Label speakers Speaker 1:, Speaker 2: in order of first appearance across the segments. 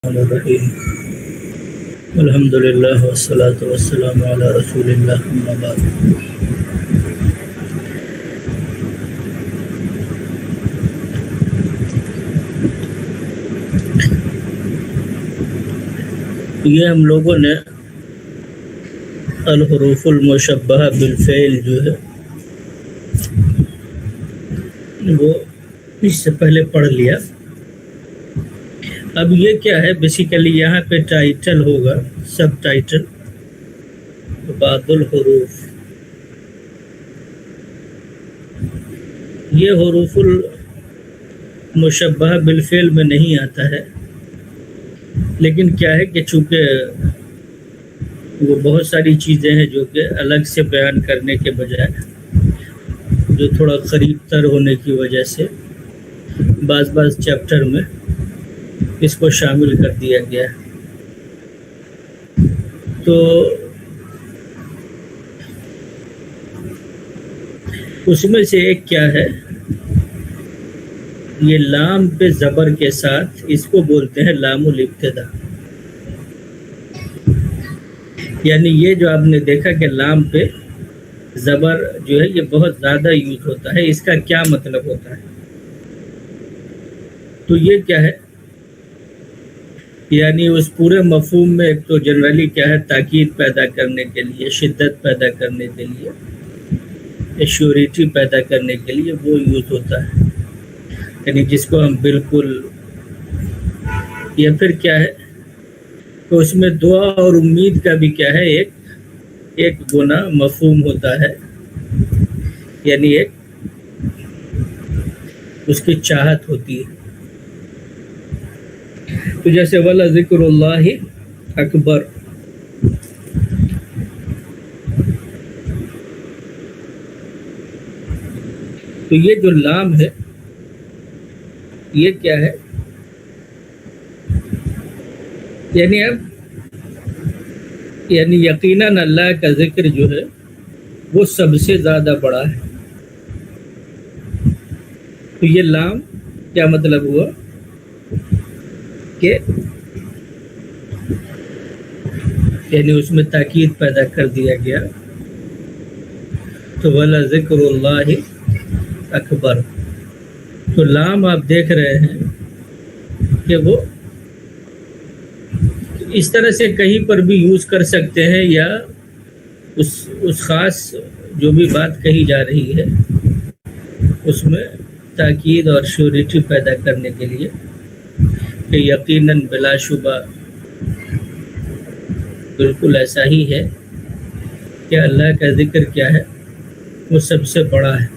Speaker 1: الرحیم الحمد للہ والصلاة والسلام علی رسول اللہ اما بعد۔ یہ ہم لوگوں نے الحروف المشبہہ بالفعل جو ہے وہ اس سے پہلے پڑھ لیا۔ اب یہ کیا ہے، بیسیکلی یہاں پہ ٹائٹل ہوگا، سب ٹائٹل بعض الحروف۔ یہ حروف المشبہہ بالفعل میں نہیں آتا ہے، لیکن کیا ہے کہ چونکہ وہ بہت ساری چیزیں ہیں جو کہ الگ سے بیان کرنے کے بجائے جو تھوڑا قریب تر ہونے کی وجہ سے بعض چیپٹر میں اس کو شامل کر دیا گیا ہے۔ تو اس میں سے ایک کیا ہے، یہ لام پہ زبر کے ساتھ، اس کو بولتے ہیں لام الابتدا۔ یعنی یہ جو آپ نے دیکھا کہ لام پہ زبر جو ہے یہ بہت زیادہ یوز ہوتا ہے، اس کا کیا مطلب ہوتا ہے؟ تو یہ کیا ہے، یعنی اس پورے مفہوم میں ایک تو جنرلی کیا ہے، تاکید پیدا کرنے کے لیے، شدت پیدا کرنے کے لیے، ایشوریٹی پیدا کرنے کے لیے وہ یوز ہوتا ہے، یعنی جس کو ہم بالکل، یا پھر کیا ہے تو اس میں دعا اور امید کا بھی کیا ہے ایک گنا مفہوم ہوتا ہے، یعنی ایک اس کی چاہت ہوتی ہے۔ تو جیسے وَلَذِكْرُ اللَّهِ اکبر، تو یہ جو لام ہے یہ کیا ہے، یعنی یقیناً اللہ کا ذکر جو ہے وہ سب سے زیادہ بڑا ہے۔ تو یہ لام کیا مطلب ہوا کہ یعنی اس میں تاکید پیدا کر دیا گیا۔ تو وَلَذِكْرُ اللَّهِ اکبر، تو لام آپ دیکھ رہے ہیں کہ وہ اس طرح سے کہیں پر بھی یوز کر سکتے ہیں، یا اس خاص جو بھی بات کہی جا رہی ہے اس میں تاکید اور شیورٹی پیدا کرنے کے لیے کہ یقیناً بلا شبہ بالکل ایسا ہی ہے کہ اللہ کا ذکر کیا ہے وہ سب سے بڑا ہے۔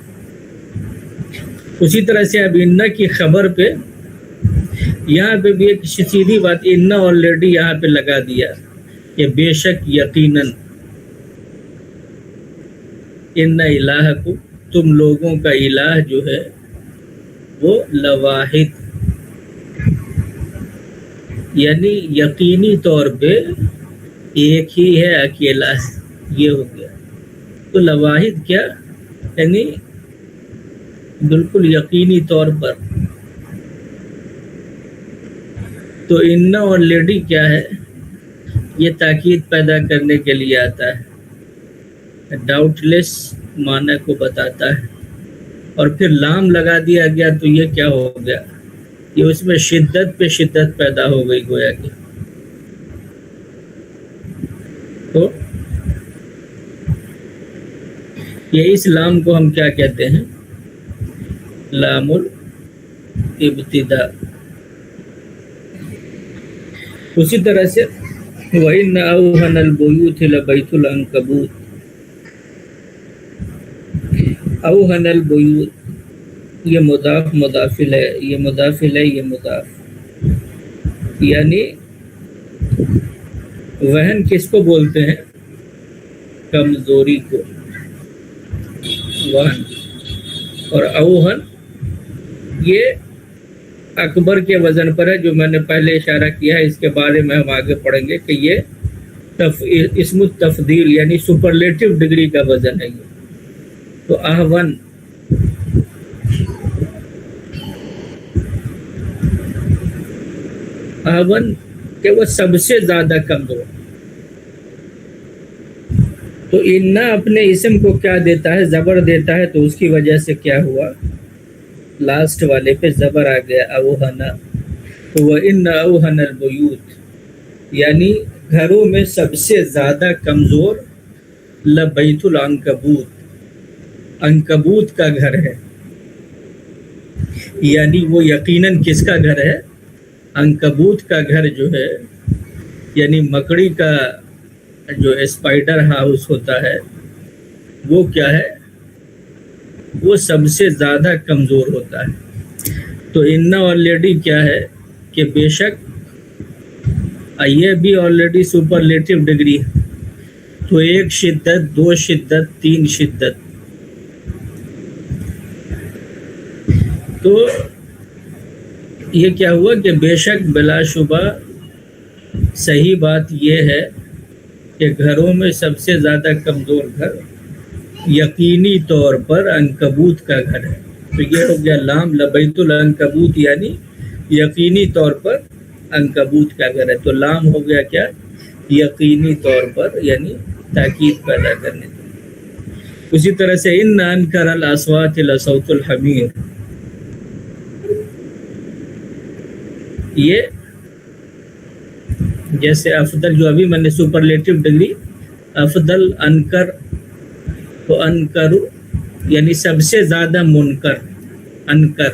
Speaker 1: اسی طرح سے اب انا کی خبر پہ یہاں پہ بھی ایک سیدھی بات، انا آلریڈی یہاں پہ لگا دیا کہ بے شک یقیناً ان الہکم، تم لوگوں کا الہ جو ہے وہ لواحد، یعنی یقینی طور پہ ایک ہی ہے، اکیلا ہے، یہ ہو گیا۔ تو لواحد کیا، یعنی بالکل یقینی طور پر۔ تو انا اور لیڈی کیا ہے، یہ تاکید پیدا کرنے کے لیے آتا ہے، ڈاؤٹ لیس معنی کو بتاتا ہے، اور پھر لام لگا دیا گیا تو یہ کیا ہو گیا، یہ اس میں شدت پہ شدت پیدا ہو گئی گویا کہ۔ تو یہ اس لام کو ہم کیا کہتے ہیں، لام الابتدا۔ اسی طرح سے وَإِنَّ أَوْهَنَ الْبُيُوتِ لَبَيْتُ الْعَنكَبُوتِ، اوہن البیوت، یہ مضاف مضافل ہے، یہ مضافل ہے، یہ مضاف، یعنی وہن کس کو بولتے ہیں، کمزوری کو، وہن، اور اوہن یہ اکبر کے وزن پر ہے، جو میں نے پہلے اشارہ کیا ہے، اس کے بارے میں ہم آگے پڑھیں گے کہ یہ اسم التفضیل یعنی سپرلیٹو ڈگری کا وزن ہے یہ۔ تو احون، احون کہ وہ سب سے زیادہ کمزور. تو انا اپنے اسم کو کیا دیتا ہے؟ زبر دیتا ہے. تو اس کی وجہ سے کیا ہوا؟ لاسٹ والے پہ زبر آ گیا، اوہنا. تو وہ ان اوہن البیوت، یعنی گھروں میں سب سے زیادہ کمزور لبیت العنکبوت، عنکبوت کا گھر ہے. یعنی وہ یقیناً کس کا گھر ہے؟ عنکبوت کا گھر جو ہے، یعنی مکڑی کا جو اسپائڈر ہاؤس ہوتا ہے وہ کیا ہے؟ وہ سب سے زیادہ کمزور ہوتا ہے. تو انا آلریڈی کیا ہے کہ بے شک، یہ بھی آلریڈی سپرلیٹو ڈگری ہے. تو ایک شدت، دو شدت، تین شدت. تو یہ کیا ہوا کہ بے شک بلا شبہ صحیح بات یہ ہے کہ گھروں میں سب سے زیادہ کمزور گھر یقینی طور پر عنکبوت کا گھر ہے. تو یہ ہو گیا لام لبیت العنکبوت، یعنی یقینی طور پر عنکبوت کا گھر ہے. تو لام ہو گیا کیا؟ یقینی طور پر، یعنی تاکید پیدا کرنے کے. اسی طرح سے ان انکر الاصوات لصوت الحمیر، یہ جیسے افضل جو ابھی میں نے سپرلیٹو ڈگری افضل، انکر، تو انکر یعنی سب سے زیادہ منکر. انکر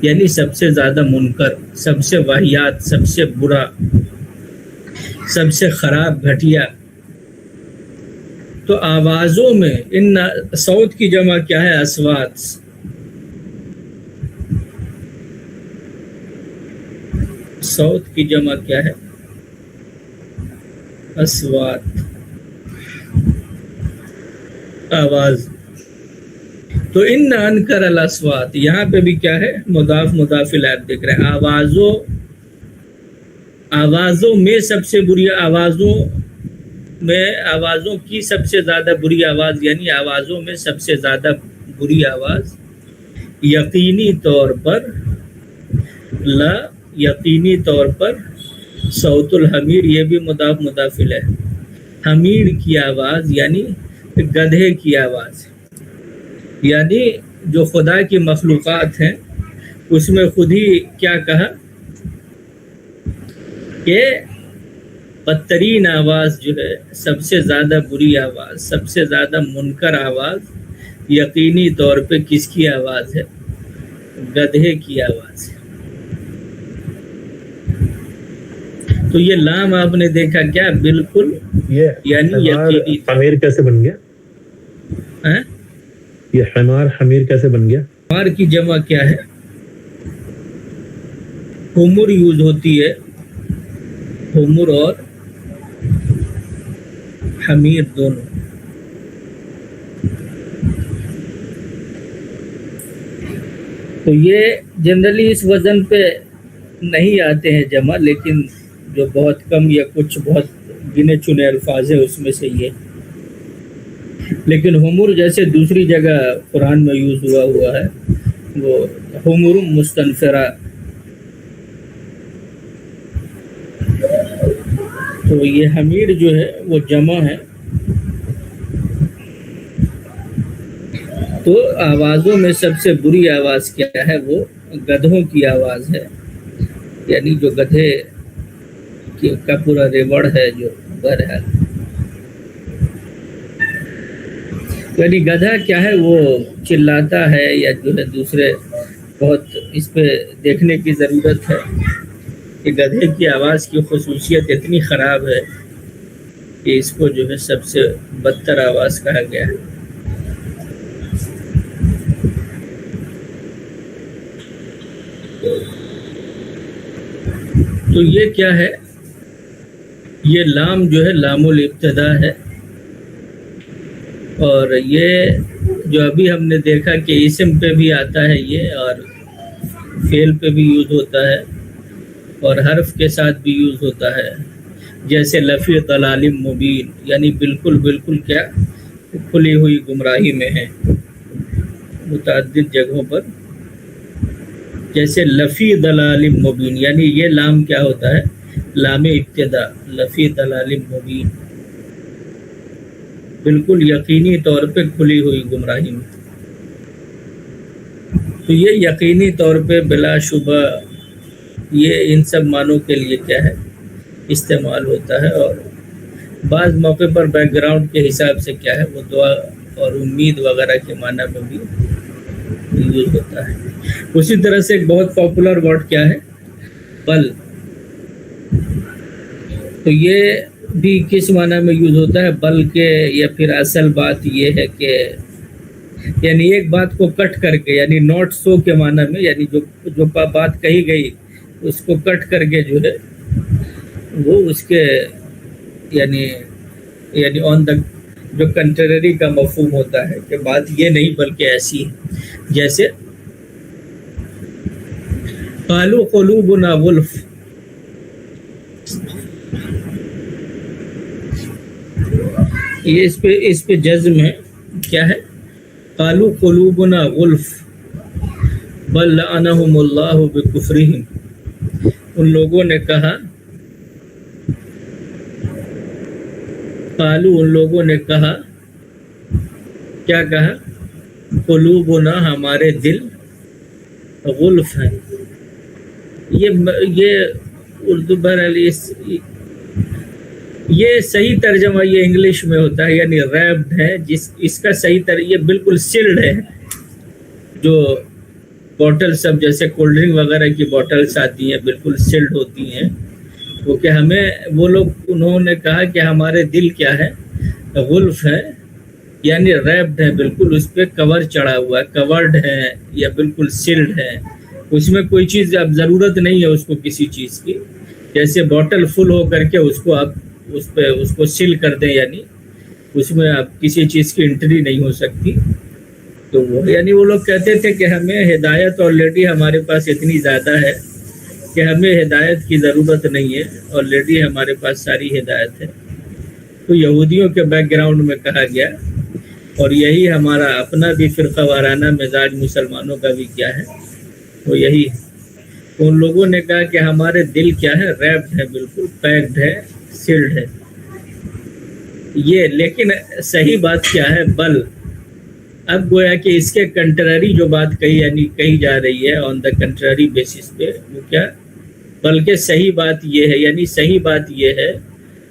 Speaker 1: یعنی سب سے زیادہ منکر، سب سے واہیات، سب سے برا، سب سے خراب، گھٹیا. تو آوازوں میں ان صوت کی جمع کیا ہے؟ اصوات. صوت کی جمع کیا ہے؟ اصوات، آواز. تو ان انکر الاصوات، یہاں پہ بھی کیا ہے؟ مضاف مضاف الیہ دکھ رہا ہے. آوازوں میں سب سے بری، آوازوں میں، آوازوں کی سب سے زیادہ بری آواز، یعنی آوازوں میں سب سے زیادہ بری آواز یقینی طور پر یقینی طور پر صوت الحمیر. یہ بھی مضاف مضاف الیہ. حمیر کی آواز یعنی گدھے کی آواز، یعنی جو خدا کی مخلوقات ہیں اس میں خود ہی کیا کہا کہ بدترین آواز جو ہے، سب سے زیادہ بری آواز، سب سے زیادہ منکر آواز یقینی طور پہ کس کی آواز ہے؟ گدھے کی آواز ہے. تو یہ لام آپ نے دیکھا کیا؟ بالکل یعنی یقینی.
Speaker 2: حمیر کیسے بن گیا؟ یہ حمار، حمیر کیسے بن گیا؟
Speaker 1: حمار کی جمع کیا ہے؟ حمر یوز ہوتی ہے، حمر اور حمیر دونوں. تو یہ جنرلی اس وزن پہ نہیں آتے ہیں جمع، لیکن جو بہت کم یا کچھ بہت گنے چنے الفاظ ہیں اس میں سے یہ. لیکن حمر جیسے دوسری جگہ قرآن میں یوز ہوا ہے، وہ حمر مستنفرہ. تو یہ حمیر جو ہے وہ جمع ہے. تو آوازوں میں سب سے بری آواز کیا ہے؟ وہ گدھوں کی آواز ہے، یعنی جو گدھے کا پورا ریوڑ ہے جو گھر ہے. یعنی گدھا کیا ہے؟ وہ چلاتا ہے یا جو ہے دوسرے، بہت اس پہ دیکھنے کی ضرورت ہے کہ گدھے کی آواز کی خصوصیت اتنی خراب ہے کہ اس کو جو ہے سب سے بدتر آواز کہا گیا ہے. تو یہ کیا ہے؟ یہ لام جو ہے لام الابتدا ہے. اور یہ جو ابھی ہم نے دیکھا کہ اسم پہ بھی آتا ہے یہ، اور فعل پہ بھی یوز ہوتا ہے، اور حرف کے ساتھ بھی یوز ہوتا ہے. جیسے لفی ضلال مبین، یعنی بالکل بالکل کیا؟ کھلی ہوئی گمراہی میں ہے. متعدد جگہوں پر جیسے لفی ضلال مبین، یعنی یہ لام کیا ہوتا ہے؟ لام ابتدا لفی دلال مبین، بالکل یقینی طور پہ کھلی ہوئی گمراہی میں۔ تو یہ یقینی طور پہ بلا شبہ یہ ان سب معنوں کے لیے کیا ہے استعمال ہوتا ہے، اور بعض موقع پر بیک گراؤنڈ کے حساب سے کیا ہے وہ دعا اور امید وغیرہ کے معنی میں بھی یوز ہوتا ہے۔ اسی طرح سے ایک بہت پاپولر ورڈ کیا ہے بل، تو یہ بھی کس معنی میں یوز ہوتا ہے بلکہ، یا پھر اصل بات یہ ہے کہ یعنی ایک بات کو کٹ کر کے، یعنی ناٹ سو کے معنی میں، یعنی جو بات کہی گئی اس کو کٹ کر کے جو ہے وہ اس کے یعنی آن دا جو کنٹرری کا مفہوم ہوتا ہے کہ بات یہ نہیں بلکہ ایسی ہے۔ جیسے قالوا قلوبنا غلف، یہ اس پہ جزم ہے، کیا ہے قالوا قلوبنا غلف بل لعنهم اللہ بکفرہم، ان لوگوں نے کہا، قالوا ان لوگوں نے کہا، کیا کہا قلوبنا ہمارے دل غلف ہیں، یہ اردو بہرحال یہ صحیح ترجمہ یہ انگلش میں ہوتا ہے، یعنی ریپڈ ہے، اس کا صحیح یہ بالکل سیلڈ ہے۔ جو بوٹل سب جیسے کولڈ ڈرنک وغیرہ کی بوٹلس آتی ہیں بالکل سیلڈ ہوتی ہیں، وہ کہ ہمیں وہ لوگ انہوں نے کہا کہ ہمارے دل کیا ہے غلف ہے، یعنی ریپڈ ہے، بالکل اس پہ کور چڑھا ہوا ہے، کورڈ ہے یا بالکل سیلڈ ہے، اس میں کوئی چیز اب ضرورت نہیں ہے اس کو کسی چیز کی، جیسے بوٹل فل ہو کر کے اس کو آپ اس کو سیل کر دیں، یعنی اس میں اب کسی چیز کی انٹری نہیں ہو سکتی۔ تو وہ یعنی وہ لوگ کہتے تھے کہ ہمیں ہدایت آلریڈی ہمارے پاس اتنی زیادہ ہے کہ ہمیں ہدایت کی ضرورت نہیں ہے، آلریڈی ہمارے پاس ساری ہدایت ہے۔ تو یہودیوں کے بیک گراؤنڈ میں کہا گیا، اور یہی ہمارا اپنا بھی فرقہ وارانہ مزاج مسلمانوں کا بھی کیا ہے وہ یہی ہے۔ ان لوگوں نے کہا کہ ہمارے دل کیا ہے ریپڈ ہے، بالکل پیکڈ ہے، سیلڈ ہے یہ، لیکن صحیح بات کیا ہے بل، اب گویا کہ اس کے کنٹرری جو بات کہی یعنی کہی جا رہی ہے آن دا کنٹرری بیسس پہ، وہ کیا بلکہ صحیح بات یہ ہے، یعنی صحیح بات یہ ہے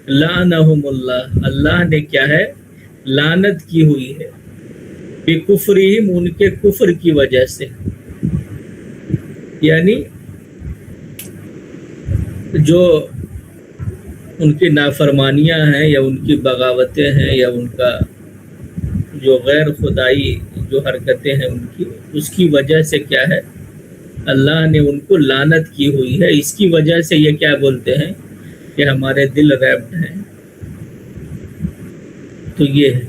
Speaker 1: لعنہم اللہ، اللہ نے کیا ہے لعنت کی ہوئی ہے، بکفرہم ان کے کفر کی وجہ سے، یعنی جو ان کی نافرمانیاں ہیں یا ان کی بغاوتیں ہیں یا ان کا جو غیر خدائی جو حرکتیں ہیں ان کی، اس کی وجہ سے کیا ہے اللہ نے ان کو لعنت کی ہوئی ہے، اس کی وجہ سے یہ کیا بولتے ہیں کہ ہمارے دل ریپڈ ہیں۔ تو یہ ہے،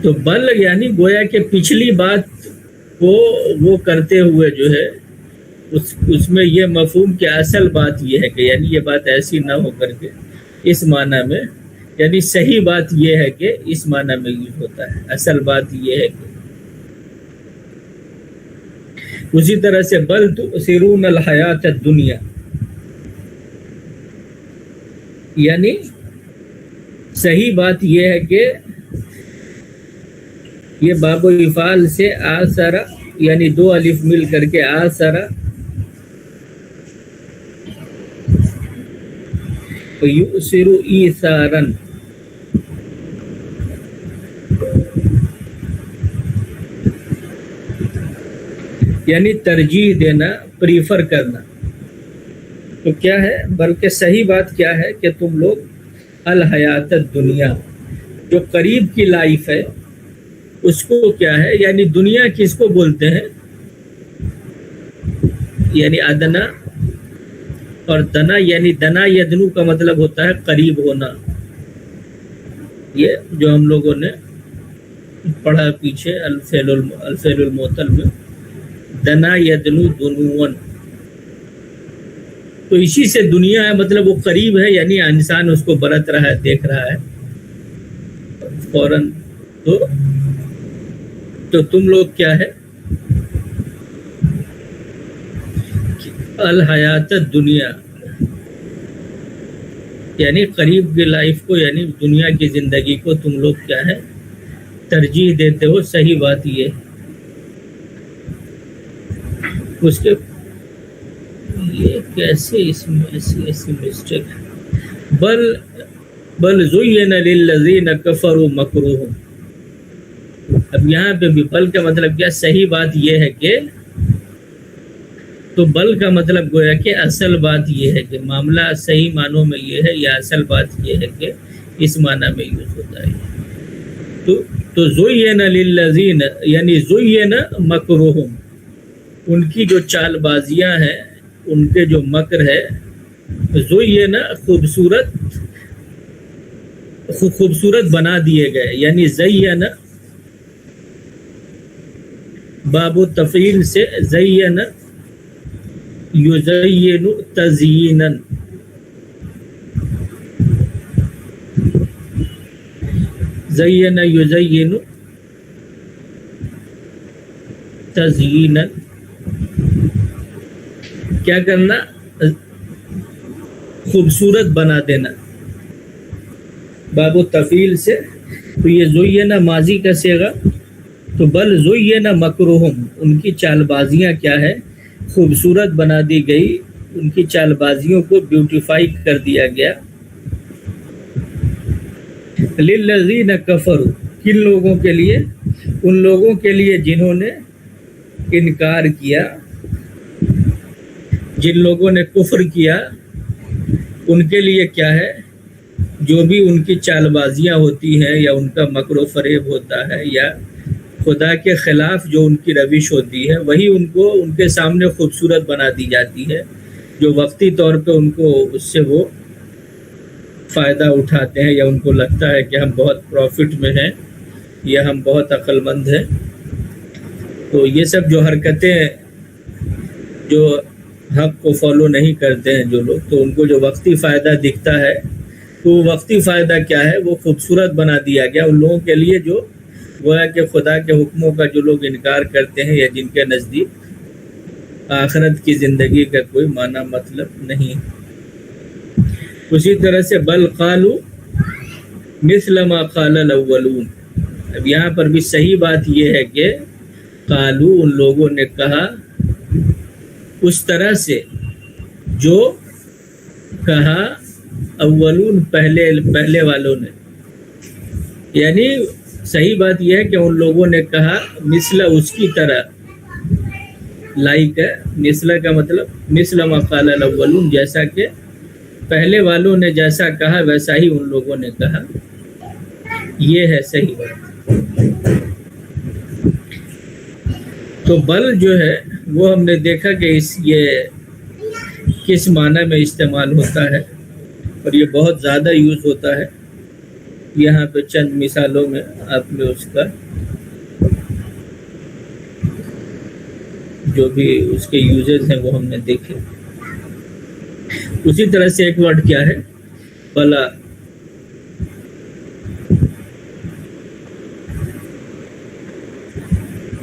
Speaker 1: تو بل یعنی گویا کہ پچھلی بات کو وہ کرتے ہوئے جو ہے اس میں یہ مفہوم کہ اصل بات یہ ہے کہ یعنی یہ بات ایسی نہ ہو کر کے اس معنی میں، یعنی صحیح بات یہ ہے کہ اس معنی میں یوز ہوتا ہے، اصل بات یہ ہے کہ اسی طرح سے بل تؤثرون الحیات الدنیا، یعنی صحیح بات یہ ہے کہ یہ باب و افعال سے آثرا، یعنی دو الف مل کر کے آثرا یؤثر ایثارا، یعنی ترجیح دینا، پریفر کرنا۔ تو کیا ہے بلکہ صحیح بات کیا ہے کہ تم لوگ الحیات الدنیا، جو قریب کی لائف ہے اس کو کیا ہے، یعنی دنیا کس کو بولتے ہیں، یعنی ادنا اور دنا، یعنی دنا یدنو کا مطلب ہوتا ہے قریب ہونا، یہ جو ہم لوگوں نے پڑھا پیچھے الفعل المعطل میں، دنا یدنو دنون، تو اسی سے دنیا ہے، مطلب وہ قریب ہے، یعنی انسان اس کو برت رہا ہے، دیکھ رہا ہے فوراً۔ تو تم لوگ کیا ہے الحیات الدنیا، یعنی قریب کی لائف کو، یعنی دنیا کی زندگی کو تم لوگ کیا ہے ترجیح دیتے ہو. صحیح بات یہ اس کے یہ کیسے اس میں ایسی مسٹیک ہے. بل زین للذین کفروا مکرہم. اب یہاں پہ بھی بل کا مطلب کیا؟ صحیح بات یہ ہے کہ، تو بل کا مطلب گویا کہ اصل بات یہ ہے کہ معاملہ صحیح معنوں میں یہ ہے، یا اصل بات یہ ہے کہ اس معنی میں یوز ہوتا ہے. تو زین للذین یعنی زین مکرہم، ان کی جو چال بازیاں ہیں، ان کے جو مکر ہے، زین خوبصورت بنا دیے گئے. یعنی زین باب و تفعیل سے زین یزین تزیینا، زین یزین تزیینا. کیا کرنا؟ خوبصورت بنا دینا باب و تفعیل سے. تو یہ زینا ماضی کا صیغہ، تو بل زینا مکرہم، ان کی چال بازیاں کیا ہے خوبصورت بنا دی گئی، ان کی چال بازیوں کو بیوٹیفائی کر دیا گیا. للذین کفروا، کن لوگوں کے لیے؟ ان لوگوں کے لیے جنہوں نے انکار کیا، جن لوگوں نے کفر کیا، ان کے لیے کیا ہے؟ جو بھی ان کی چال بازیاں ہوتی ہیں، یا ان کا مکر و فریب ہوتا ہے، یا خدا کے خلاف جو ان کی روش ہوتی ہے، وہی ان کو ان کے سامنے خوبصورت بنا دی جاتی ہے، جو وقتی طور پہ ان کو اس سے وہ فائدہ اٹھاتے ہیں، یا ان کو لگتا ہے کہ ہم بہت پروفٹ میں ہیں، یا ہم بہت عقل مند ہیں. تو یہ سب جو حرکتیں جو حق کو فالو نہیں کرتے ہیں جو لوگ، تو ان کو جو وقتی فائدہ دکھتا ہے، تو وقتی فائدہ کیا ہے؟ وہ خوبصورت بنا دیا گیا ان لوگوں کے لیے جو گویا کہ خدا کے حکموں کا جو لوگ انکار کرتے ہیں، یا جن کے نزدیک آخرت کی زندگی کا کوئی معنی مطلب نہیں. اسی طرح سے بل قالوا مثل ما قال الاولون. اب یہاں پر بھی صحیح بات یہ ہے کہ قالوا، ان لوگوں نے کہا اس طرح سے جو کہا اولون، پہلے والوں نے. یعنی صحیح بات یہ ہے کہ ان لوگوں نے کہا مثل، اس کی طرح، لائک ہے. مثل کا مطلب مثل ما قال الاولون، جیسا کہ پہلے والوں نے جیسا کہا ویسا ہی ان لوگوں نے کہا. یہ ہے صحیح بات. تو بل جو ہے وہ ہم نے دیکھا کہ یہ کس معنی میں استعمال ہوتا ہے، اور یہ بہت زیادہ یوز ہوتا ہے. یہاں پہ چند مثالوں میں آپ نے اس کا جو بھی اس کے یوزز ہیں وہ ہم نے دیکھے. اسی طرح سے ایک ورڈ کیا ہے؟ بلا.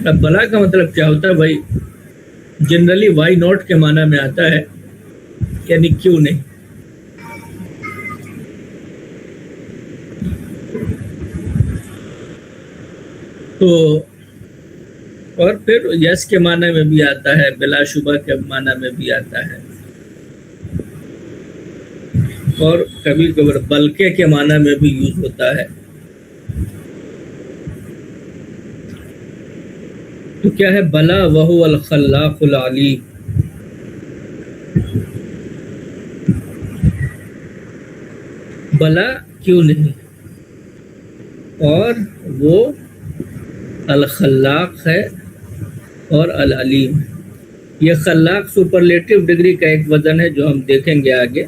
Speaker 1: اب بلا کا مطلب کیا ہوتا ہے بھائی؟ جنرلی وائی ناٹ کے معنی میں آتا ہے، یعنی کیوں نہیں. تو اور پھر یس کے معنی میں بھی آتا ہے، بلا شبہ کے معنی میں بھی آتا ہے، اور کبھی کبھی بلکہ کے معنی میں بھی یوز ہوتا ہے. تو کیا ہے؟ بلا وہو الخلاق العلیم. بلا کیوں نہیں، اور وہ الخلاق ہے اور العلیم. یہ خلاق سپرلیٹو ڈگری کا ایک وزن ہے جو ہم دیکھیں گے آگے.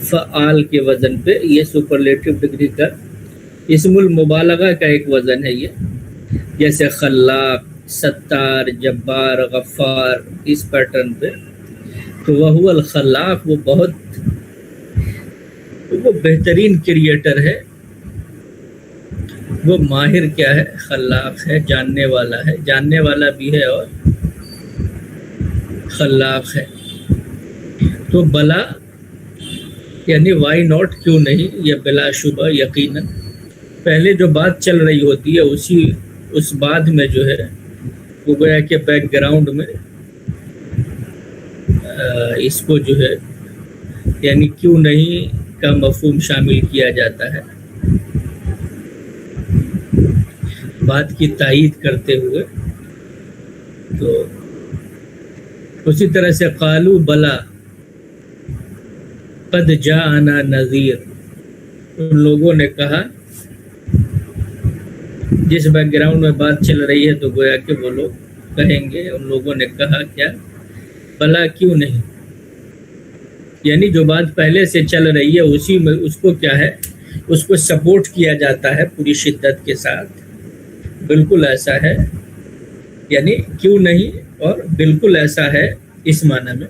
Speaker 1: فعال کے وزن پہ یہ سپرلیٹو ڈگری کا اسم المبالغہ کا ایک وزن ہے یہ. جیسے خلاق، ستار، جبار، غفار، اس پیٹرن پہ. تو وہ الخلاق، وہ بہترین کریٹر ہے، وہ ماہر کیا ہے؟ خلاق ہے، جاننے والا ہے، جاننے والا بھی ہے اور خلاق ہے. تو بلا یعنی وائی ناٹ، کیوں نہیں، یا بلا شبہ یقیناً پہلے جو بات چل رہی ہوتی ہے اس بات میں جو ہے وہ گویا کہ بیک گراؤنڈ میں اس کو جو ہے یعنی کیوں نہیں کا مفہوم شامل کیا جاتا ہے، بات کی تائید کرتے ہوئے۔ تو اسی طرح سے قالوا بلا قد جاءنا نذیر، ان لوگوں نے کہا، جس بیک گراؤنڈ میں بات چل رہی ہے تو گویا کہ وہ لوگ کہیں گے، ان لوگوں نے کہا کیا، بلا کیوں نہیں، یعنی جو بات پہلے سے چل رہی ہے اسی میں اس کو کیا ہے، اس کو سپورٹ کیا جاتا ہے پوری شدت کے ساتھ، بالکل ایسا ہے، یعنی کیوں نہیں اور بالکل ایسا ہے اس معنی میں۔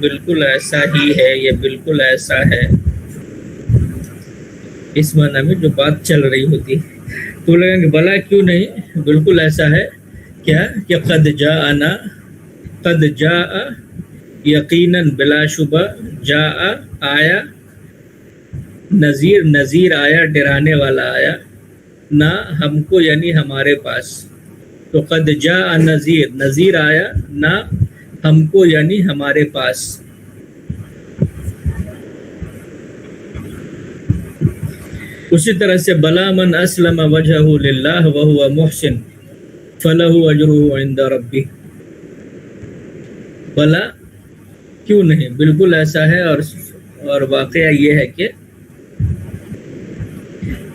Speaker 1: بالکل ایسا ہی ہے، یہ بالکل ایسا ہے اس معنی میں جو بات چل رہی ہوتی ہے، تو لگیں گے بلا کیوں نہیں، بالکل ایسا ہے کیا کہ قد جاءنا، قد جاء یقیناً بلا شبہ، جاء آیا، نذیر نذیر آیا، ڈرانے والا آیا، نہ ہم کو یعنی ہمارے پاس، تو قد جاء نذیر، نذیر آیا نہ ہم کو یعنی ہمارے پاس۔ اسی طرح سے بلا من اسلم وجہہ للہ وہو محسن فلہ اجرہ عند ربہ، بلا کیوں نہیں، بالکل ایسا ہے، اور واقعہ یہ ہے کہ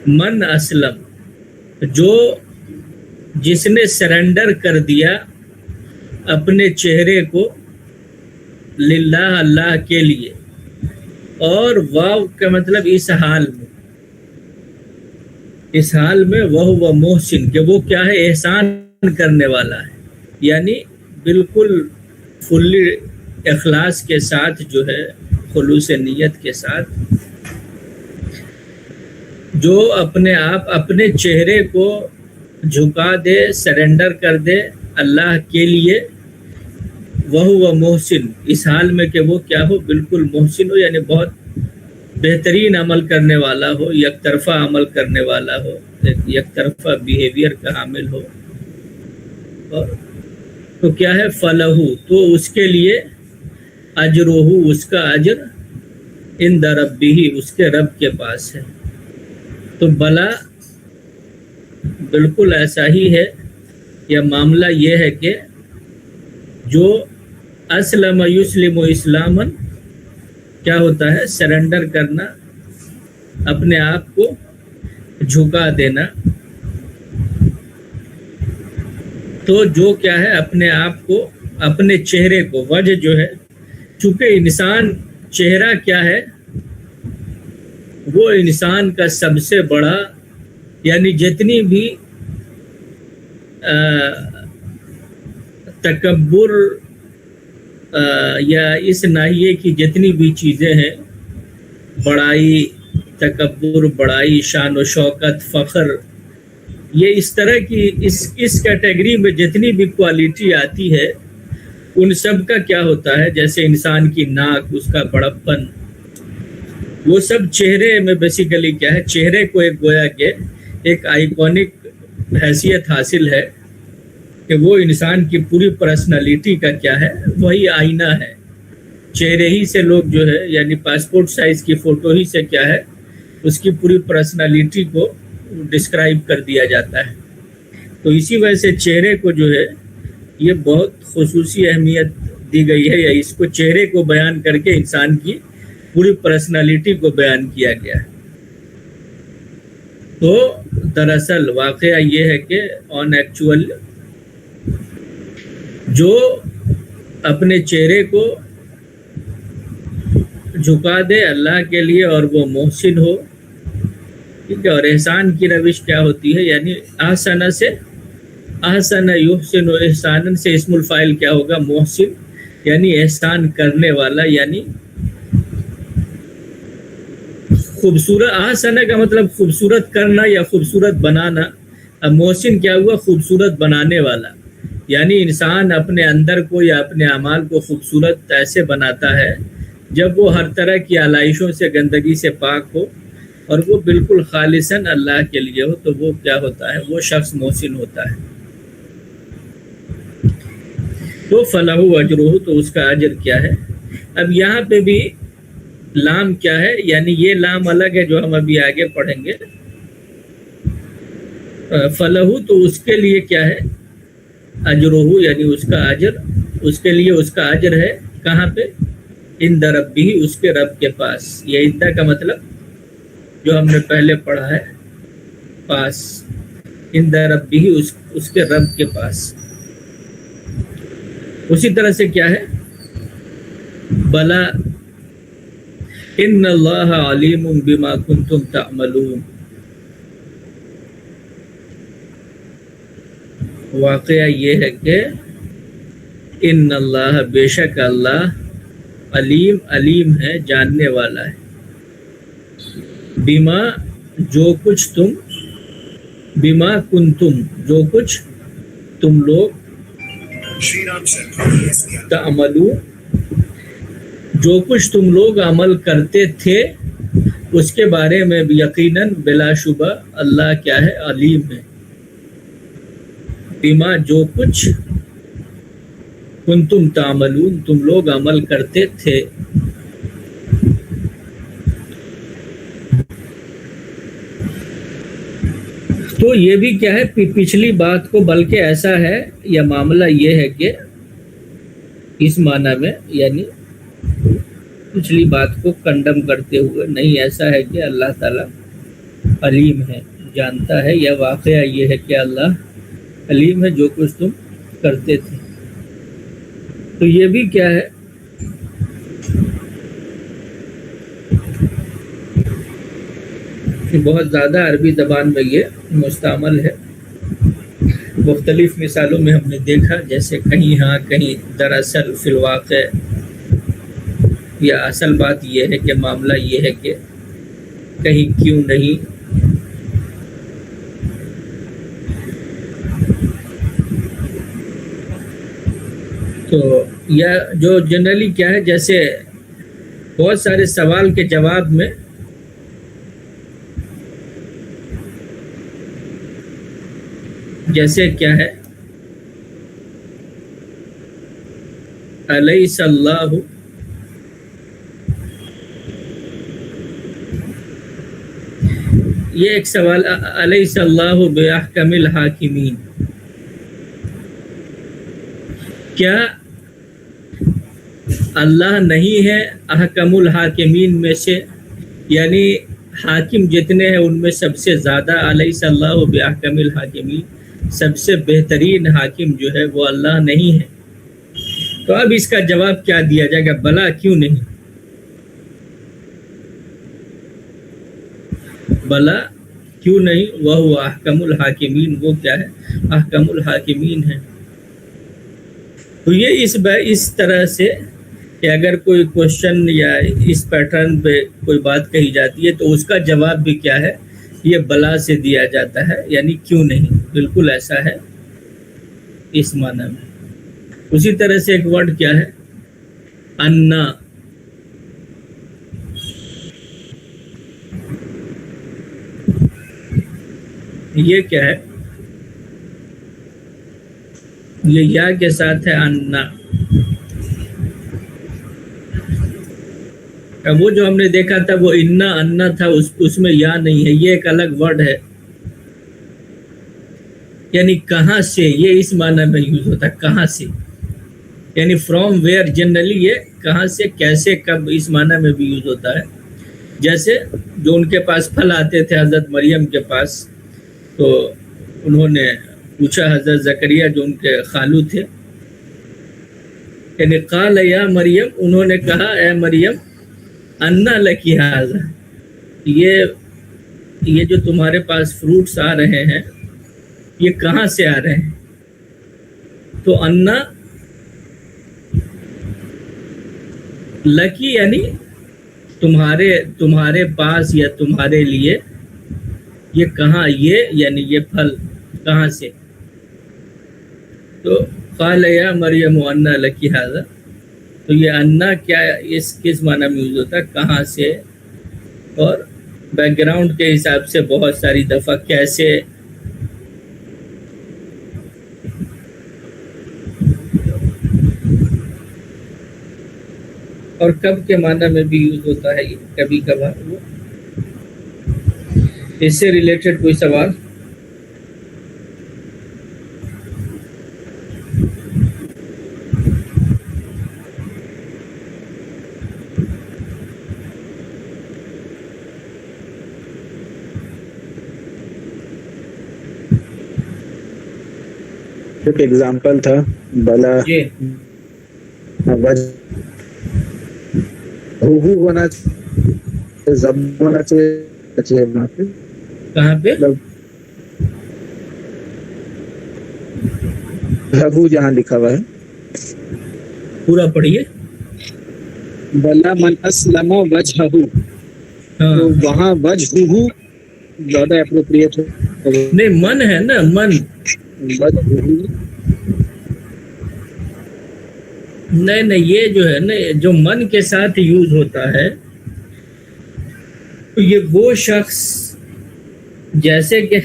Speaker 1: من اسلم، جس نے سرنڈر کر دیا اپنے چہرے کو للہ، اللہ کے لیے، اور واو کا مطلب اس حال میں وہ محسن، کہ وہ کیا ہے، احسان کرنے والا ہے، یعنی بالکل فلی اخلاص کے ساتھ جو ہے، خلوص نیت کے ساتھ، جو اپنے آپ اپنے چہرے کو جھکا دے، سرنڈر کر دے اللہ کے لیے، وہ محسن، اس حال میں کہ وہ کیا ہو، بالکل محسن ہو، یعنی بہت بہترین عمل کرنے والا ہو، یک طرفہ عمل کرنے والا ہو، یک طرفہ بیہیویئر کا حامل ہو، اور تو کیا ہے، فلہ، تو اس کے لیے، اجرہ، اس کا اجر، عند ربہ، اس کے رب کے پاس ہے۔ تو بلا بالکل ایسا ہی ہے، یا معاملہ یہ ہے کہ جو اسلم یسلم اسلاما، کیا ہوتا ہے، سرنڈر کرنا، اپنے آپ کو جھکا دینا، تو جو کیا ہے، اپنے آپ کو، اپنے چہرے کو، وجہ جو ہے، چونکہ انسان چہرہ کیا ہے، وہ انسان کا سب سے بڑا، یعنی جتنی بھی تکبر یا اس ناحیے کی جتنی بھی چیزیں ہیں، بڑائی، تکبر، بڑائی، شان و شوکت، فخر، یہ اس طرح کی اس کیٹیگری میں جتنی بھی کوالٹی آتی ہے، ان سب کا کیا ہوتا ہے، جیسے انسان کی ناک، اس کا بڑپن، وہ سب چہرے میں بیسیکلی کیا ہے، چہرے کو ایک گویا کہ ایک آئیکونک حیثیت حاصل ہے کہ وہ انسان کی پوری پرسنالٹی کا کیا ہے، وہی آئینہ ہے، چہرے ہی سے لوگ جو ہے، یعنی پاسپورٹ سائز کی فوٹو ہی سے کیا ہے، اس کی پوری پرسنالٹی کو ڈسکرائب کر دیا جاتا ہے۔ تو اسی وجہ سے چہرے کو جو ہے یہ بہت خصوصی اہمیت دی گئی ہے، یا اس کو چہرے کو بیان کر کے انسان کی پوری پرسنالٹی کو بیان کیا گیا ہے۔ تو دراصل واقعہ یہ ہے کہ آن ایکچوئل جو اپنے چہرے کو جھکا دے اللہ کے لیے اور وہ محسن ہو، ٹھیک ہے، اور احسان کی روش کیا ہوتی ہے، یعنی احسن سے، احسن یحسن و احسان سے اسم الفاعل کیا ہوگا، محسن، یعنی احسان کرنے والا، یعنی خوبصورت، احسن کا مطلب خوبصورت کرنا یا خوبصورت بنانا، اب محسن کیا ہوا؟ خوبصورت بنانے والا، یعنی انسان اپنے اندر کو یا اپنے اعمال کو خوبصورت ایسے بناتا ہے جب وہ ہر طرح کی آلائشوں سے، گندگی سے پاک ہو اور وہ بالکل خالصاً اللہ کے لیے ہو، تو وہ کیا ہوتا ہے؟ وہ شخص محسن ہوتا ہے۔ تو فلہ اجرہ، تو اس کا اجر کیا ہے؟ اب یہاں پہ بھی لام کیا ہے؟ یعنی یہ لام الگ ہے جو ہم ابھی آگے پڑھیں گے۔ فلہ، تو اس کے لیے کیا ہے؟ اجرہ، یعنی اس کا اجر، اس کے لیے اس کا اجر ہے کہاں پہ؟ عند ربہ، اس کے رب کے پاس۔ یہ عند کا مطلب جو ہم نے پہلے پڑھا ہے، پاس، عند ربہ، اس کے رب کے پاس۔ اسی طرح سے کیا ہے؟ بلا ان اللہ علیم بما کنتم تعملون، واقعہ یہ ہے کہ ان اللہ، بے شک اللہ، علیم ہے، جاننے والا ہے، بما، جو کچھ تم، بما کنتم، جو کچھ تم لوگ، تعملون، جو کچھ تم لوگ عمل کرتے تھے اس کے بارے میں بھی یقیناً بلا شبہ اللہ کیا ہے؟ علیم ہے۔ بما، جو کچھ، کنتم تعملون، تم لوگ عمل کرتے تھے۔ تو یہ بھی کیا ہے؟ پچھلی بات کو، بلکہ ایسا ہے یا معاملہ یہ ہے کہ اس معنی میں، یعنی پچھلی بات کو کنڈم کرتے ہوئے نہیں، ایسا ہے کہ اللہ تعالیٰ علیم ہے، جانتا ہے، یا واقعہ یہ ہے کہ اللہ علیم ہے جو کچھ تم کرتے تھے۔ تو یہ بھی کیا ہے؟ بہت زیادہ عربی زبان میں یہ مستعمل ہے، مختلف مثالوں میں ہم نے دیکھا، جیسے کہیں ہاں، کہیں دراصل، فی الواقع، یا اصل بات یہ ہے کہ معاملہ یہ ہے کہ کہیں کیوں نہیں۔ تو یا جو جنرلی کیا ہے، جیسے بہت سارے سوال کے جواب میں جیسے کیا ہے، الیس اللہ، یہ ایک سوال، الیس اللہ باحکم الحاکمین، کیا اللہ نہیں ہے احکم الحاکمین میں سے، یعنی حاکم جتنے ہیں ان میں سب سے زیادہ، الیس اللہ باحکم الحاکمین، سب سے بہترین حاکم جو ہے وہ اللہ نہیں ہے؟ تو اب اس کا جواب کیا دیا جائے گا؟ بلا، کیوں نہیں؟ بلا، کیوں نہیں؟ وہ احکم الحاکمین، وہ کیا ہے؟ احکم الحاکمین ہے۔ تو یہ اس طرح سے کہ اگر کوئی کوشچن یا اس پیٹرن پہ کوئی بات کہی جاتی ہے تو اس کا جواب بھی کیا ہے؟ یہ بلا سے دیا جاتا ہے، یعنی کیوں نہیں، بالکل ایسا ہے اس معنی میں۔ اسی طرح سے ایک ورڈ کیا ہے؟ انا، یہ کیا ہے؟ یہ یا کے ساتھ ہے، انا۔ وہ جو ہم نے دیکھا تھا وہ انا تھا، اس میں یا نہیں ہے، یہ ایک الگ ورڈ ہے، یعنی کہاں سے، یہ اس معنی میں یوز ہوتا ہے، کہاں سے، یعنی فرام ویئر، جنرلی یہ کہاں سے، کیسے، کب، اس معنی میں بھی یوز ہوتا ہے۔ جیسے جو ان کے پاس پھل آتے تھے حضرت مریم کے پاس، تو انہوں نے پوچھا حضرت زکریا جو ان کے خالو تھے، یعنی قال یا مریم، انہوں نے کہا اے مریم، انا لکی ھذا، یہ جو تمہارے پاس فروٹس آ رہے ہیں یہ کہاں سے آ رہے ہیں؟ تو انا لکی یعنی تمہارے پاس یا تمہارے لیے، یہ کہاں، یہ یعنی یہ پھل کہاں سے؟ تو قال یا مریم انا لکی ھذا، تو یہ انا کیا اس کس معنی میں یوز ہوتا ہے؟ کہاں سے، اور بیک گراؤنڈ کے حساب سے بہت ساری دفعہ کیسے، اور کب کے معنی میں بھی یوز ہوتا ہے یہ کبھی کبھار۔ وہ اس سے ریلیٹڈ کوئی سوال؟
Speaker 3: ایک ایگزامپل تھا بلا
Speaker 1: جی
Speaker 3: ہونا چاہیے، ضب ہونا چاہیے وہاں پہ،
Speaker 1: کہاں پہ؟
Speaker 3: لہو جہاں لکھا ہوا ہے
Speaker 1: پورا پڑھیے۔
Speaker 3: بلا من اسلم وجہہ،
Speaker 1: ہاں
Speaker 3: تو وہاں وجہہ زیادہ اپروپریٹ ہے،
Speaker 1: نہیں من ہے نا، من
Speaker 3: وجہہ
Speaker 1: نہیں یہ جو ہے نا، جو من کے ساتھ یوز ہوتا ہے تو یہ وہ شخص جیسے کہ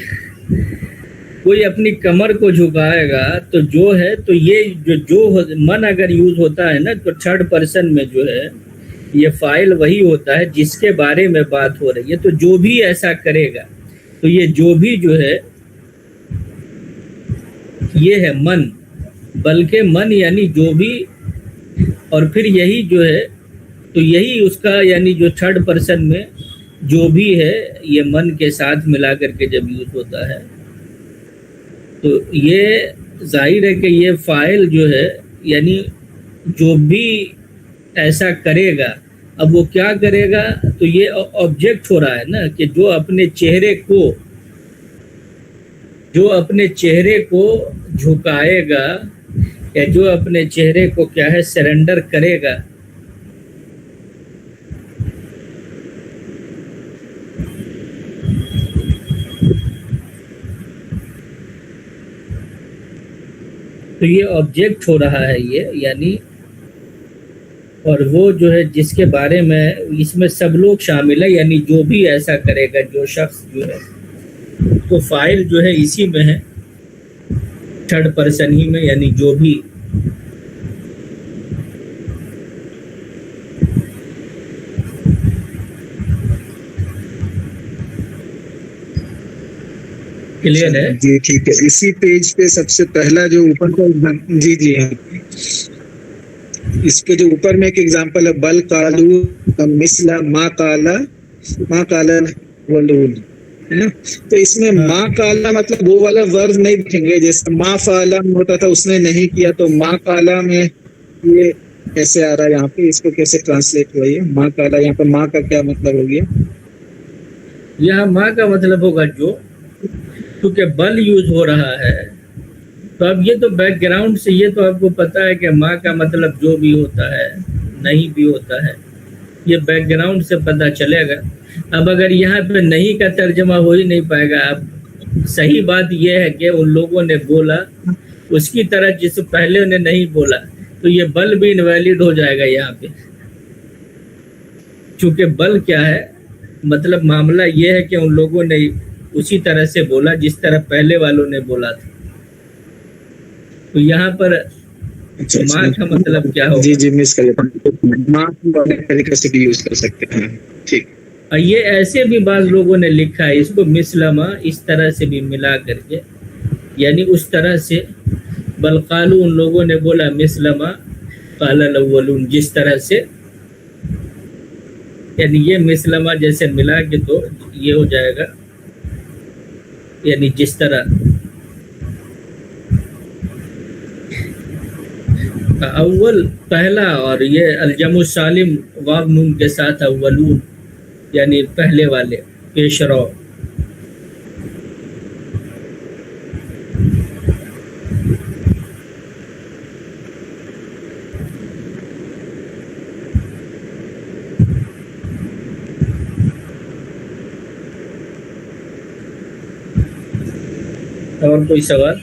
Speaker 1: کوئی اپنی کمر کو جھکائے گا تو جو ہے، تو یہ جو من اگر یوز ہوتا ہے نا تو تھرڈ پرسن میں جو ہے یہ فاعل وہی ہوتا ہے جس کے بارے میں بات ہو رہی ہے، تو جو بھی ایسا کرے گا تو یہ جو بھی جو ہے یہ ہے من، بلکہ من یعنی جو بھی، اور پھر یہی جو ہے تو یہی اس کا یعنی جو تھرڈ پرسن میں جو بھی ہے یہ من کے ساتھ ملا کر کے جب یوز ہوتا ہے تو یہ ظاہر ہے کہ یہ فاعل جو ہے یعنی جو بھی ایسا کرے گا، اب وہ کیا کرے گا، تو یہ آبجیکٹ ہو رہا ہے نا کہ جو اپنے چہرے کو جھکائے گا یا جو اپنے چہرے کو کیا ہے سرنڈر کرے گا، تو یہ آبجیکٹ ہو رہا ہے یہ یعنی، اور وہ جو ہے جس کے بارے میں اس میں سب لوگ شامل ہے، یعنی جو بھی ایسا کرے گا جو شخص جو ہے، تو فاعل جو ہے اسی میں ہے تھرڈ پرسن ہی میں، یعنی جو بھی۔ کلیئر ہے؟
Speaker 3: جی ٹھیک ہے۔ اسی پیج پہ سب سے پہلا جو اوپر کا جی جی ہاں، اس کے جو اوپر میں ایک ایگزامپل ہے بل قالو مثل ما قال ولود، ہے نا؟ تو اس میں ما قالا مطلب وہ والا ورڈ نہیں دکھیں گے، جیسے ما فعلا ہوتا تھا اس نے نہیں کیا، تو ما قالا میں یہ کیسے آ رہا ہے یہاں پہ، اس کو کیسے ٹرانسلیٹ ہوا؟ یہ ما قالا، یہاں پہ ما کا کیا مطلب ہو گیا؟
Speaker 1: یہاں ماں کا مطلب ہوگا جو، کیونکہ بل یوز ہو رہا ہے تو اب یہ تو بیک گراؤنڈ سے یہ تو آپ کو پتا ہے کہ ماں کا مطلب جو بھی ہوتا ہے نہیں بھی ہوتا ہے، یہ بیک گراؤنڈ سے پتہ چلے گا۔ اب اگر یہاں پہ نہیں کا ترجمہ ہو ہی نہیں پائے گا، اب صحیح بات یہ ہے کہ ان لوگوں نے بولا اس کی طرح جس پہلے انہیں نہیں بولا، تو یہ بل بھی انویلڈ ہو جائے گا یہاں پہ، چونکہ بل کیا ہے مطلب معاملہ یہ ہے کہ ان لوگوں نے اسی طرح سے بولا جس طرح پہلے والوں نے بولا تھا، تو یہاں پر ماں کا مطلب کیا ہوگا؟
Speaker 3: جی مس کر ماں طریقے سے بھی یوز کر سکتے ہیں، ٹھیک۔
Speaker 1: اور یہ ایسے بھی بعض لوگوں نے لکھا ہے اس کو مسلمہ، اس طرح سے بھی ملا کر کے، یعنی اس طرح سے بل قالو ان لوگوں نے بولا مسلمہ قال الاولون، جس طرح سے، یعنی یہ مسلمہ جیسے ملا کے تو یہ ہو جائے گا، یعنی جس طرح اول پہلا، اور یہ الجمع السالم واو نون کے ساتھ اولون یعنی پہلے والے، پیش رو۔ اور کوئی سوال؟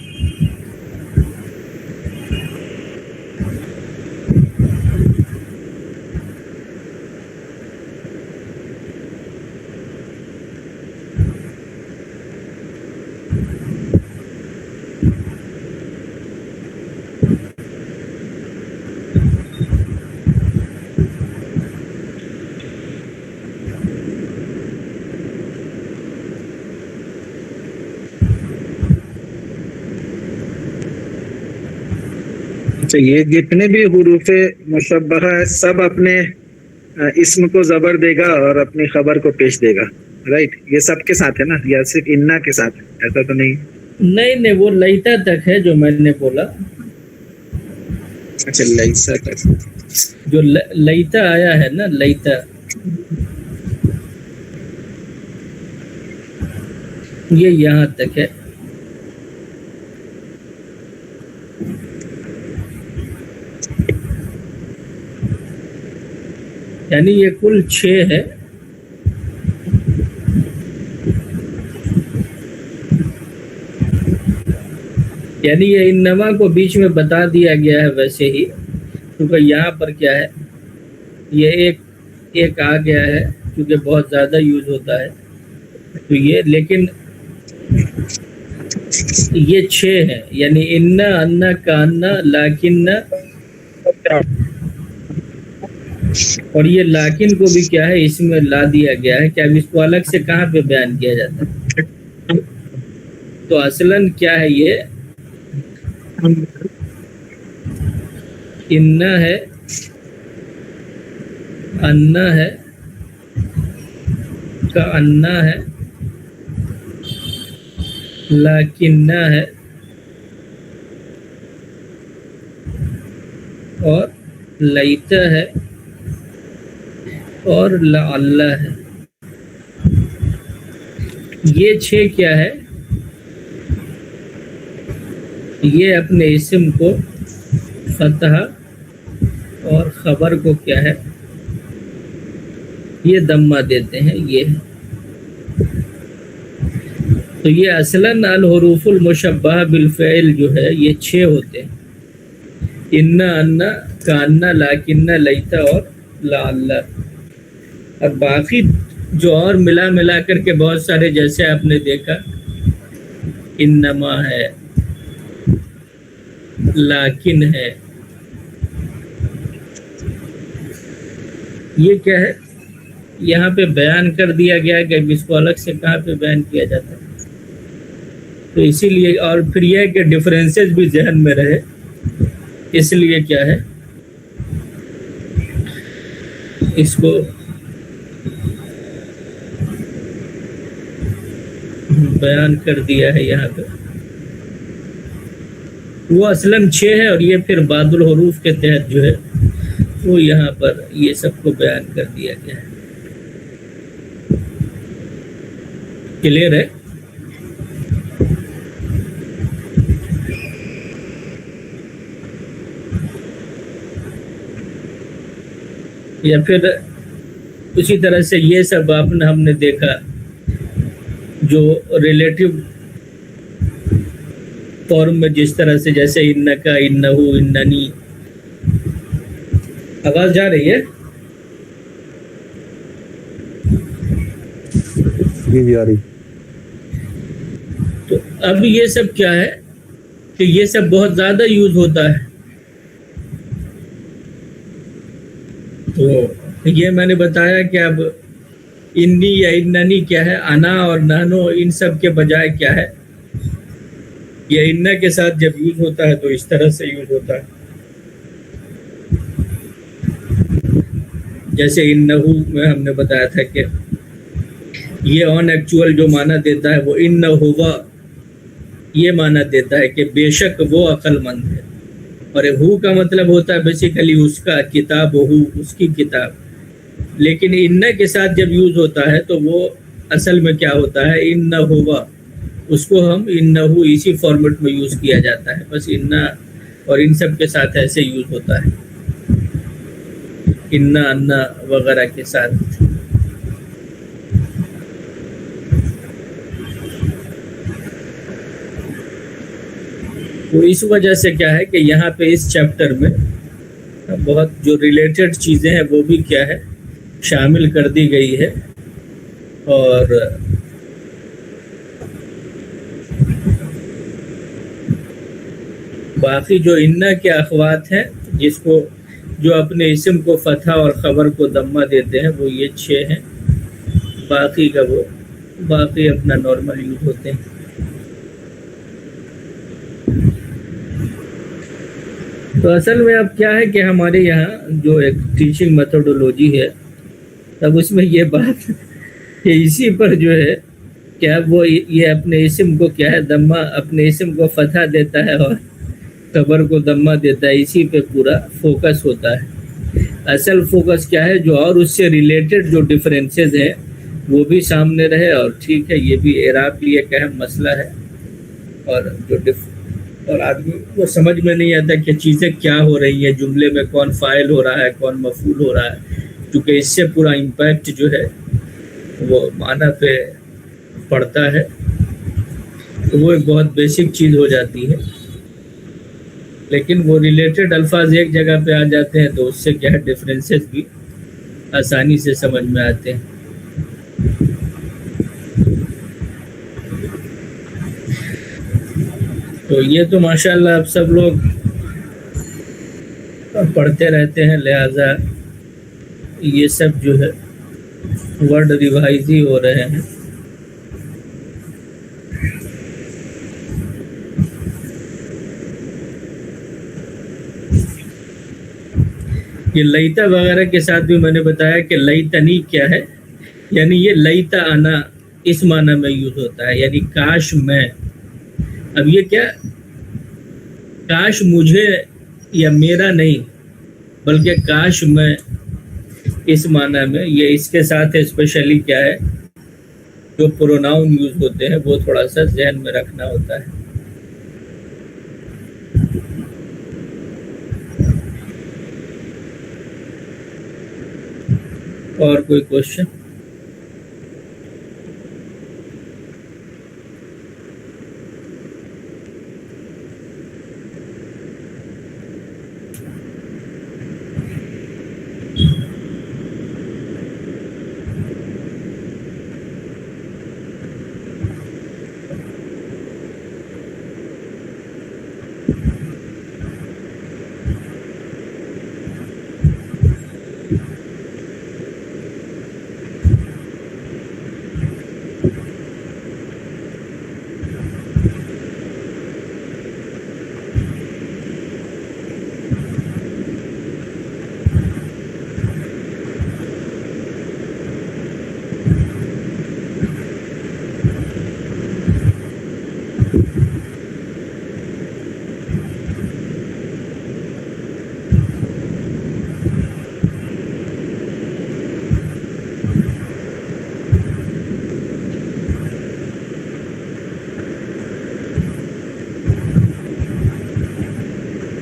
Speaker 3: اچھا، یہ جتنے بھی حروف مشبہہ ہے سب اپنے اسم کو زبر دے گا اور اپنی خبر کو پیش دے گا، رائٹ؟ یہ سب کے ساتھ ہے نا، یا صرف انا کے ساتھ ہے؟ ایسا تو نہیں؟
Speaker 1: نہیں، وہ لیتا تک ہے جو میں نے بولا.
Speaker 3: اچھا، لیسا تک
Speaker 1: جو لیتا آیا ہے نا، لیتا، یہ یہاں تک ہے. یعنی یہ کل 6 ہے. یعنی یہ انما کو بیچ میں بتا دیا گیا ہے ویسے ہی، کیونکہ یہاں پر کیا ہے، یہ ایک آ گیا ہے کیونکہ بہت زیادہ یوز ہوتا ہے تو یہ، لیکن یہ 6 ہے. یعنی انا، انا، کانا، لاکن، اور یہ لاکن کو بھی کیا ہے، اس میں لا دیا گیا ہے کہ اب اس کو الگ سے کہاں پہ بیان کیا جاتا ہے. تو اصلاً کیا ہے، یہ انا ہے، انا ہے، کانا ہے، لاکنہ ہے، اور لیتا ہے، اور لعل ہے. یہ 6 کیا ہے، یہ اپنے اسم کو فتح اور خبر کو کیا ہے، یہ دمہ دیتے ہیں. یہ تو یہ اصلاً الحروف المشبہہ بالفعل جو ہے یہ 6 ہوتے ہیں، انا، انا، کانا، لاکنہ، لیتا اور لعل. اور باقی جو اور ملا کر کے بہت سارے، جیسے آپ نے دیکھا انما ہے، لاکن ہے، یہ کیا ہے، یہاں پہ بیان کر دیا گیا کہ اس کو الگ سے کہاں پہ بیان کیا جاتا ہے. تو اسی لیے، اور پھر یہ کہ ڈفرینسز بھی ذہن میں رہے، اس لیے کیا ہے، اس کو بیان کر دیا ہے یہاں پہ. وہ اصلاً 6 ہے، اور یہ پھر بعد الحروف کے تحت جو ہے وہ یہاں پر یہ سب کو بیان کر دیا گیا ہے. کلیئر ہے؟ یا پھر اسی طرح سے یہ سب ہم نے دیکھا جو ریلیٹیو فارم میں، جس طرح سے جیسے انکا، انہو، اننی. آواز جا رہی ہے؟
Speaker 2: جی آ رہی.
Speaker 1: تو اب یہ سب کیا ہے کہ یہ سب بہت زیادہ یوز ہوتا ہے. تو یہ میں نے بتایا کہ اب انی یا اننی کیا ہے، انا اور نانو، ان سب کے بجائے کیا ہے، یہ انا کے ساتھ جب یوز ہوتا ہے تو اس طرح سے یوز ہوتا ہے. جیسے انہو میں ہم نے بتایا تھا کہ یہ آن ایکچوئل جو معنی دیتا ہے وہ انہوا، یہ معنی دیتا ہے کہ بے شک وہ عقل مند ہے. اور ہو کا مطلب ہوتا ہے بیسیکلی اس کا، کتاب ہو، اس کی کتاب. لیکن انہ کے ساتھ جب یوز ہوتا ہے تو وہ اصل میں کیا ہوتا ہے، انہوا. اس کو ہم انہو اسی فارمیٹ میں یوز کیا جاتا ہے، بس انہ اور ان سب کے ساتھ ایسے یوز ہوتا ہے، انہ، انہ وغیرہ کے ساتھ. تو اس وجہ سے کیا ہے کہ یہاں پہ اس چیپٹر میں بہت جو ریلیٹڈ چیزیں ہیں وہ بھی کیا ہے شامل کر دی گئی ہے. اور باقی جو انا کے اخوات ہیں جس کو جو اپنے اسم کو فتح اور خبر کو ضمہ دیتے ہیں وہ یہ 6 ہیں. باقی کا وہ باقی اپنا نارمل یوز ہوتے ہیں. تو اصل میں اب کیا ہے کہ ہمارے یہاں جو ایک ٹیچنگ میتھڈولوجی ہے اب اس میں یہ بات کہ اسی پر جو ہے کیا وہ یہ اپنے اسم کو کیا ہے ضمہ اپنے اسم کو فتح دیتا ہے اور خبر کو ضمہ دیتا ہے. اسی پہ پورا فوکس ہوتا ہے. اصل فوکس کیا ہے جو اور اس سے ریلیٹڈ جو ڈفرینسز ہیں وہ بھی سامنے رہے. اور ٹھیک ہے یہ بھی اعراب کی ایک اہم مسئلہ ہے اور اور آدمی کو سمجھ میں نہیں آتا کہ چیزیں کیا ہو رہی ہیں, جملے میں کون فاعل ہو رہا ہے کون مفعول ہو رہا ہے, کیونکہ اس سے پورا امپیکٹ جو ہے وہ معنی پہ پڑتا ہے. تو وہ ایک بہت بیسک چیز ہو جاتی ہے, لیکن وہ ریلیٹڈ الفاظ ایک جگہ پہ آ جاتے ہیں تو اس سے کیا ہے ڈفرینسز بھی آسانی سے سمجھ میں آتے ہیں. تو یہ تو ماشاءاللہ اب سب لوگ پڑھتے رہتے ہیں, لہذا یہ سب جو ہے ورڈ ریوائز ہی ہو رہے ہیں. یہ لیتا وغیرہ کے ساتھ بھی میں نے بتایا کہ لیتنی کیا ہے, یعنی یہ لیتا انا اس معنی میں یوز ہوتا ہے, یعنی کاش میں. اب یہ کیا کاش مجھے یا میرا نہیں بلکہ کاش میں اس معنی میں. یہ اس کے ساتھ اسپیشلی کیا ہے جو پروناؤن یوز ہوتے ہیں وہ تھوڑا سا ذہن میں رکھنا ہوتا ہے. اور کوئی کوشچن؟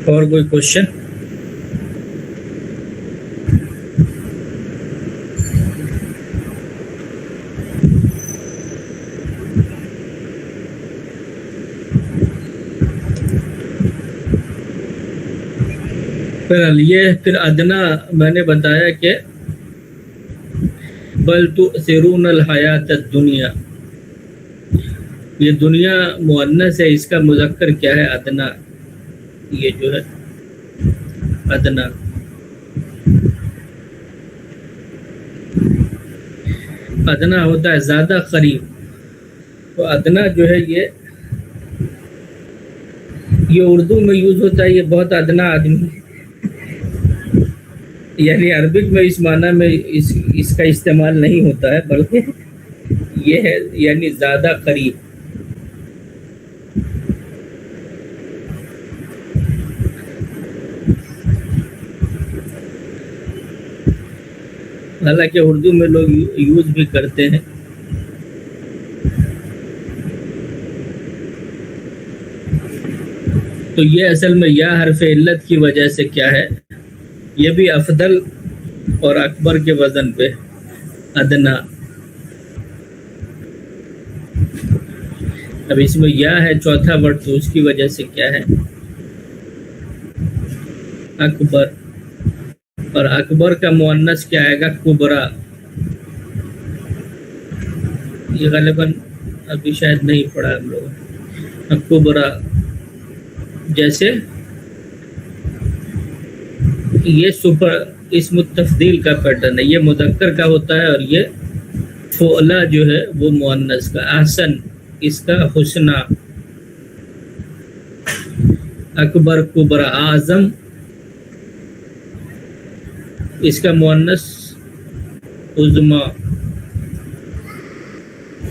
Speaker 1: اور کوئی کوشچن؟ پھر ادنا میں نے بتایا کہ بل تؤثرون الحیات الدنیا, یہ دنیا مؤنث ہے, اس کا مذکر کیا ہے ادنا. یہ جو ہے ادنا ادنا ہوتا ہے زیادہ قریب. تو ادنا جو ہے یہ اردو میں یوز ہوتا ہے, یہ بہت ادنا آدمی, یعنی عربک میں اس معنی میں اس کا استعمال نہیں ہوتا ہے, بلکہ یہ ہے یعنی زیادہ قریب. حالانکہ اردو میں لوگ یوز بھی کرتے ہیں. تو یہ اصل میں یا حرف علت کی وجہ سے کیا ہے, یہ بھی افضل اور اکبر کے وزن پہ ادنا. اب اس میں یا ہے چوتھا ورڈ، تو اس کی وجہ سے کیا ہے اکبر، اور اکبر کا مؤنث کیا آئے گا کبرا. یہ غالباً ابھی شاید نہیں پڑھا ہم لوگ. کبرا جیسے یہ سپر اسم التفضیل کا پیٹرن ہے، یہ مذکر کا ہوتا ہے اور یہ فعلا جو ہے وہ مؤنث کا. احسن اس کا حسنا، اکبر کبرا. اعظم اس کا مؤنث عظما،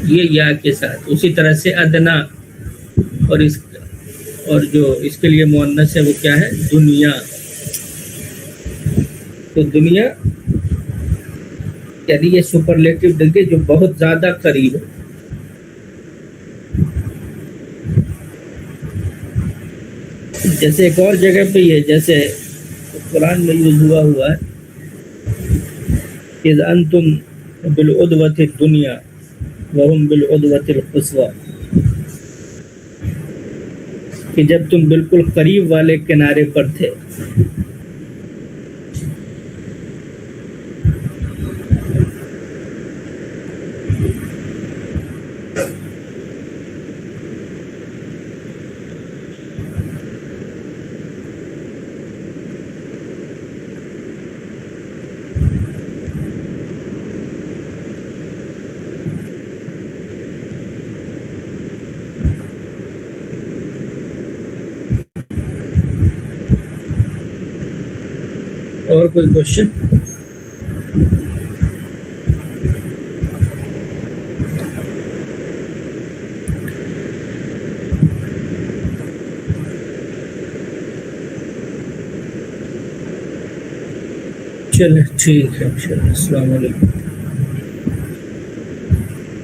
Speaker 1: یہ یا کے ساتھ. اسی طرح سے ادنا، اور جو اس کے لیے مؤنث ہے وہ کیا ہے دنیا. تو دنیا یعنی یہ سپرلیٹو ڈگری جو بہت زیادہ قریب ہے. جیسے ایک اور جگہ پہ یہ جیسے قرآن میں یوز ہوا ہے اذ انتم بالعدوۃ الدنیا وهم بالعدوۃ القصوی، کہ جب تم بالکل قریب والے کنارے پر تھے. اور کوئی کوشچن؟ چلیں ٹھیک ہے، السلام علیکم.